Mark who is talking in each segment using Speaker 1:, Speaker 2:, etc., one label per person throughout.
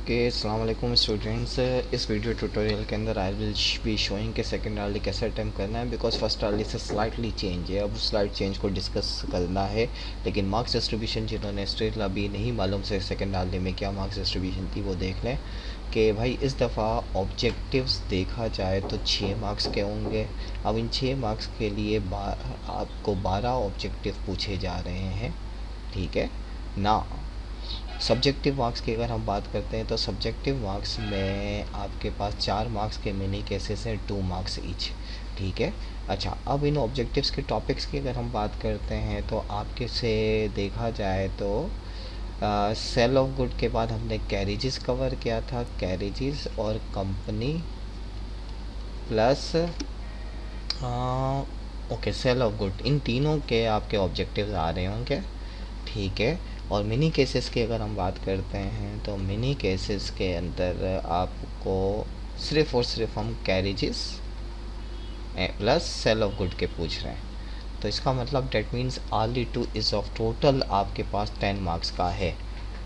Speaker 1: Okay, अस्सलाम वालेकुम students. इस वीडियो ट्यूटोरियल के अंदर आई विल बी शोइंग कि सेकंड आर्ली कैसे अटैम्प्ट करना है, बिकॉज फर्स्ट आर्ली से स्लाइटली चेंज है। अब स्लाइड चेंज को डिस्कस करना है, लेकिन मार्क्स डिस्ट्रीब्यूशन जिन्होंने स्टिल अभी नहीं मालूम से सेकंड आर्ली में क्या मार्क्स डिस्ट्रीब्यूशन थी वो देख लें कि भाई इस दफ़ा ऑब्जेक्टिव्स देखा जाए तो 6 मार्क्स के होंगे। अब इन 6 मार्क्स के लिए आपको 12 ऑब्जेक्टिव पूछे जा रहे हैं, ठीक है ना। सब्जेक्टिव मार्क्स की अगर हम बात करते हैं तो सब्जेक्टिव मार्क्स में आपके पास 4 मार्क्स के मिनी केसेस हैं, 2 मार्क्स ईच, ठीक है। अच्छा, अब इन ऑब्जेक्टिव्स के टॉपिक्स की अगर हम बात करते हैं तो आपके से देखा जाए तो सेल ऑफ गुड के बाद हमने कैरेजेस कवर किया था, कैरेजेस और company plus okay sale of good, इन तीनों के आपके ऑब्जेक्टिव्स आ रहे होंगे, ठीक है। और मिनी केसेस की अगर हम बात करते हैं तो मिनी केसेस के अंदर आपको सिर्फ़ और सिर्फ हम carriages plus sale of good के पूछ रहे हैं। तो इसका मतलब that means early 2 is of total आपके पास 10 मार्क्स का है,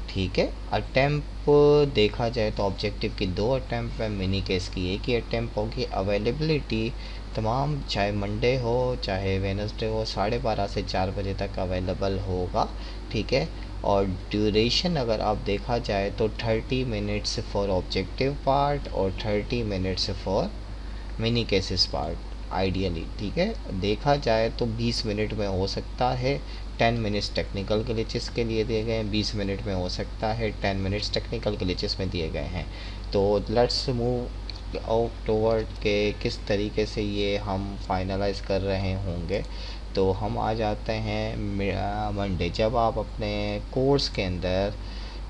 Speaker 1: ठीक है। अटैम्प देखा जाए तो ऑब्जेक्टिव की 2 अटैम्प है, मिनी केस की एक ही अटैम्प होगी। अवेलेबिलिटी तमाम चाहे मंडे हो चाहे वेनसडे हो 12:30 से 4 बजे तक अवेलेबल होगा, ठीक है। और ड्यूरेशन अगर आप देखा जाए तो 30 मिनट्स फॉर ऑब्जेक्टिव पार्ट और 30 minutes for mini cases part ideally, ठीक है। देखा जाए तो 20 मिनट में हो सकता है, 10 मिनट्स टेक्निकल ग्लिचेस के लिए दिए गए हैं, 20 मिनट में हो सकता है, 10 मिनट्स टेक्निकल ग्लिचेस में दिए गए हैं। तो लेट्स मूव आउट टुवर्ड के किस तरीके से ये हम फाइनलाइज कर रहे होंगे। तो हम आ जाते हैं मंडे, जब आप अपने कोर्स के अंदर,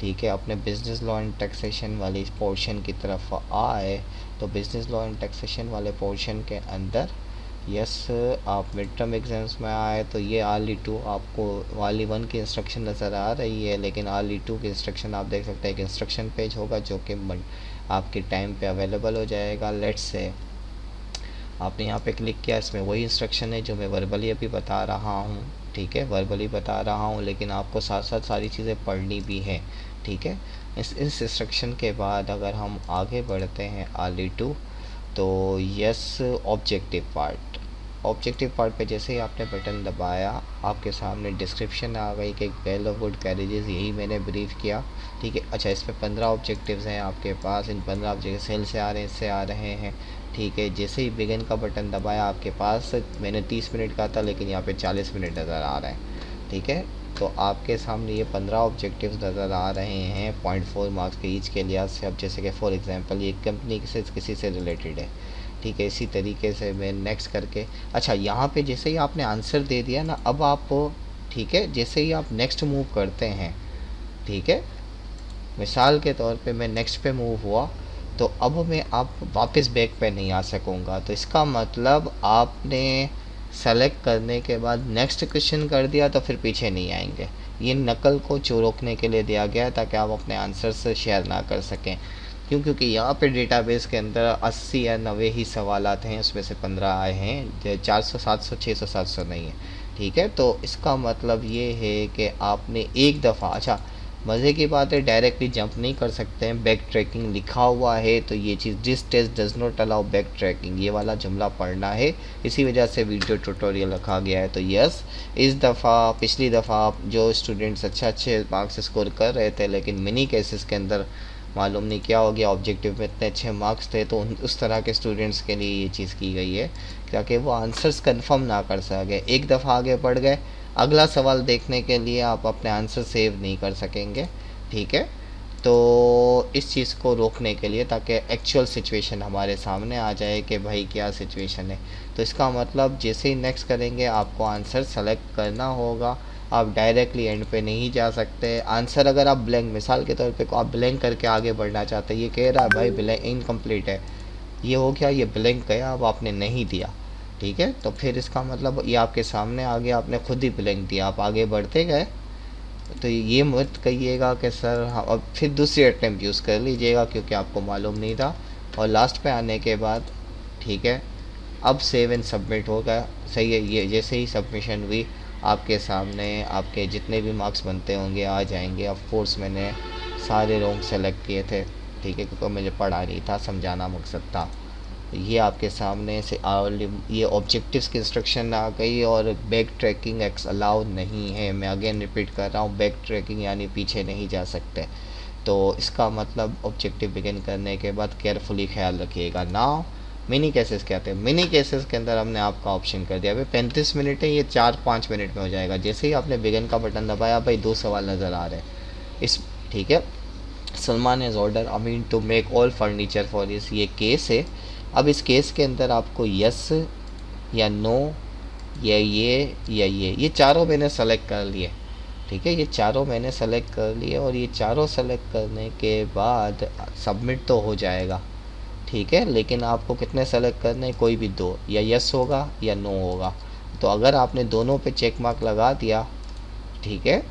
Speaker 1: ठीक है, अपने बिजनेस लॉ एंड टैक्सेशन वाली पोर्शन की तरफ आए तो बिजनेस लॉ एंड टैक्सेशन वाले पोर्शन के अंदर यस आप मिड टर्म एग्ज़ाम्स में आए तो ये आर्ली 2 आपको आर्ली 1 की इंस्ट्रक्शन नज़र आ रही है, लेकिन आर्ली 2 की इंस्ट्रक्शन आप देख सकते हैं, एक इंस्ट्रक्शन पेज होगा जो कि आपके टाइम पे अवेलेबल हो जाएगा। लेट्स से आपने यहाँ पे क्लिक किया, इसमें वही इंस्ट्रक्शन है जो मैं वर्बली अभी बता रहा हूँ, ठीक है, वर्बली बता रहा हूँ, लेकिन आपको साथ साथ सारी चीज़ें पढ़नी भी हैं, ठीक है। इस इंस्ट्रक्शन के बाद अगर हम आगे बढ़ते हैं आर्ली 2 तो यस ऑब्जेक्टिव पार्ट पे जैसे ही आपने बटन दबाया आपके सामने डिस्क्रिप्शन आ गई कि सेल ऑफ गुड कैरेजेस, यही मैंने ब्रीफ किया, ठीक है। अच्छा, इसमें 15 ऑब्जेक्टिव्स हैं आपके पास, इन 15 ऑब्जेक्टिव सेल से आ रहे हैं, इससे आ रहे हैं, ठीक है। जैसे ही बिगिन का बटन दबाया आपके पास, मैंने 30 मिनट का था लेकिन यहाँ पे 40 मिनट नज़र आ रहे हैं, ठीक है। तो आपके सामने ये 15 ऑब्जेक्टिव्स नज़र आ रहे हैं 0.4 मार्क्स के ईच के लिहाज से। अब जैसे कि फॉर एग्जांपल ये कंपनी से किसी से रिलेटेड है, ठीक है। इसी तरीके से मैं नेक्स्ट करके, अच्छा यहाँ पे जैसे ही आपने आंसर दे दिया ना, अब आप, ठीक है, जैसे ही आप नेक्स्ट मूव करते हैं, ठीक है, मिसाल के तौर पे मैं नेक्स्ट पे मूव हुआ तो अब मैं आप वापस बैक पे नहीं आ सकूँगा। तो इसका मतलब आपने सेलेक्ट करने के बाद नेक्स्ट क्वेश्चन कर दिया तो फिर पीछे नहीं आएंगे। ये नकल को रोकने के लिए दिया गया है ताकि आप अपने आंसर से शेयर ना कर सकें। क्योंकि यहाँ पे डेटाबेस के अंदर 80 या 90 ही सवालात हैं, उसमें से 15 आए हैं, 400 700 600 700 नहीं है, ठीक है। तो इसका मतलब ये है कि आपने एक दफ़ा, अच्छा मज़े की बात है, डायरेक्टली जंप नहीं कर सकते हैं, बैक ट्रैकिंग लिखा हुआ है, तो ये चीज़ this test does not allow back tracking, ये वाला जुमला पढ़ना है, इसी वजह से वीडियो ट्यूटोरियल रखा गया है। तो यस, इस दफ़ा पिछली दफ़ा जो स्टूडेंट्स अच्छे मार्क्स स्कोर कर रहे थे लेकिन मिनी केसेस के अंदर मालूम नहीं क्या हो गया, ऑब्जेक्टिव में इतने अच्छे मार्क्स थे, तो उस तरह के स्टूडेंट्स के लिए ये चीज़ की गई है ताकि वो आंसर्स कंफर्म ना कर सके। एक दफ़ा आगे बढ़ गए, अगला सवाल देखने के लिए आप अपने आंसर सेव नहीं कर सकेंगे, ठीक है। तो इस चीज़ को रोकने के लिए, ताकि एक्चुअल सिचुएशन हमारे सामने आ जाए कि भाई क्या सिचुएशन है, तो इसका मतलब जैसे ही नेक्स्ट करेंगे आपको आंसर सेलेक्ट करना होगा, आप डायरेक्टली एंड पे नहीं जा सकते। आंसर अगर आप ब्लैंक, मिसाल के तौर पे को आप ब्लैंक करके आगे बढ़ना चाहते हैं, ये कह रहा है भाई ब्लैंक इनकम्प्लीट है, ये हो गया, ये ब्लैंक गया, अब आपने नहीं दिया, ठीक है। तो फिर इसका मतलब ये आपके सामने आ गया, आपने खुद ही ब्लैंक दिया, आप आगे बढ़ते गए। तो ये मत कहिएगा कि सर हाँ, अब फिर दूसरी अटैम्प्ट यूज़ कर लीजिएगा क्योंकि आपको मालूम नहीं था। और लास्ट पे आने के बाद, ठीक है, अब सेव एंड सबमिट होगा, सही है। ये जैसे ही सबमिशन हुई आपके सामने आपके जितने भी मार्क्स बनते होंगे आ जाएंगे। ऑफ कोर्स मैंने सारे रॉन्ग सेलेक्ट किए थे, ठीक है, क्योंकि मुझे पढ़ा नहीं था, समझाना मकसद था। ये आपके सामने से ये ऑब्जेक्टिव्स की इंस्ट्रक्शन आ गई, और बैक ट्रैकिंग एक्स अलाउ नहीं है। मैं अगेन रिपीट कर रहा हूँ, बैक ट्रैकिंग यानी पीछे नहीं जा सकते। तो इसका मतलब ऑब्जेक्टिव बिगिन करने के बाद केयरफुली ख्याल रखिएगा। नाउ मिनी केसेस क्या आते हैं। मिनी केसेस के अंदर हमने आपका ऑप्शन कर दिया, भाई 35 मिनट है, ये 4-5 मिनट में हो जाएगा। जैसे ही आपने बिगिन का बटन दबाया, भाई 2 सवाल नज़र आ रहे हैं इस, ठीक है। Salman is order Amin to make all furniture for this, ये केस है। अब इस केस के अंदर आपको यस या नो या ये चारों मैंने सेलेक्ट कर लिए, ठीक है। ये चारों मैंने सेलेक्ट कर लिए, और ये चारों सेलेक्ट करने के बाद सबमिट तो हो जाएगा, ठीक है। लेकिन आपको कितने सेलेक्ट करने हैं, कोई भी दो, या यस होगा या नो होगा। तो अगर आपने दोनों पे चेक मार्क लगा दिया, ठीक है,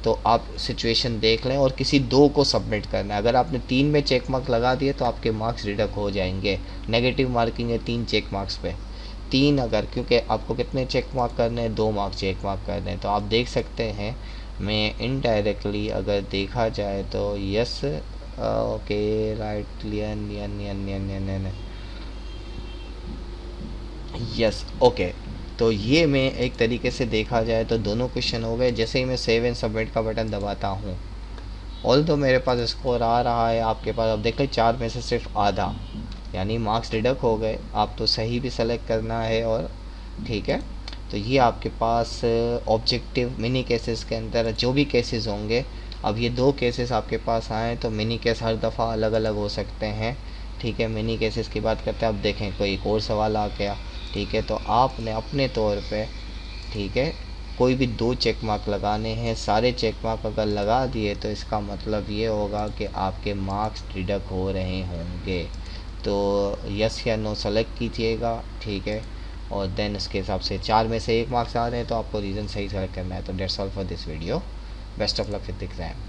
Speaker 1: तो आप सिचुएशन देख लें, और किसी दो को सबमिट करना है। अगर आपने 3 में चेक मार्क लगा दिए तो आपके मार्क्स डिडक्ट हो जाएंगे। नेगेटिव मार्किंग है 3 चेक मार्क्स पे, 3 अगर, क्योंकि आपको कितने चेक मार्क करने हैं, 2 मार्क्स चेक मार्क करने हैं। तो आप देख सकते हैं, मैं इनडायरेक्टली अगर देखा जाए तो yes, okay, right, yes, okay. तो ये मैं एक तरीके से देखा जाए तो दोनों क्वेश्चन हो गए। जैसे ही मैं सेव एंड सबमिट का बटन दबाता हूँ, ऑल तो मेरे पास स्कोर आ रहा है, आपके पास अब देखें 4 में से सिर्फ आधा, यानी मार्क्स डिडक्ट हो गए। आप तो सही भी सेलेक्ट करना है, और ठीक है। तो ये आपके पास ऑब्जेक्टिव मिनी केसेस के अंदर जो भी केसेस होंगे, अब ये 2 केसेस आपके पास आए, तो मिनी केस हर दफ़ा अलग अलग हो सकते हैं, ठीक है। मिनी केसेस की बात करते हैं। अब देखें कोई एक और सवाल आ गया, ठीक है। तो आपने अपने तौर पे, ठीक है, कोई भी 2 चेक मार्क लगाने हैं। सारे चेक मार्क अगर लगा दिए तो इसका मतलब ये होगा कि आपके मार्क्स डिडक्ट हो रहे होंगे। तो यस या नो सेलेक्ट कीजिएगा, ठीक है। और देन इसके हिसाब से 4 में से 1 मार्क्स आ रहे हैं, तो आपको रीज़न सही सेलेक्ट करना है। तो that's all for this video, best of luck with exam.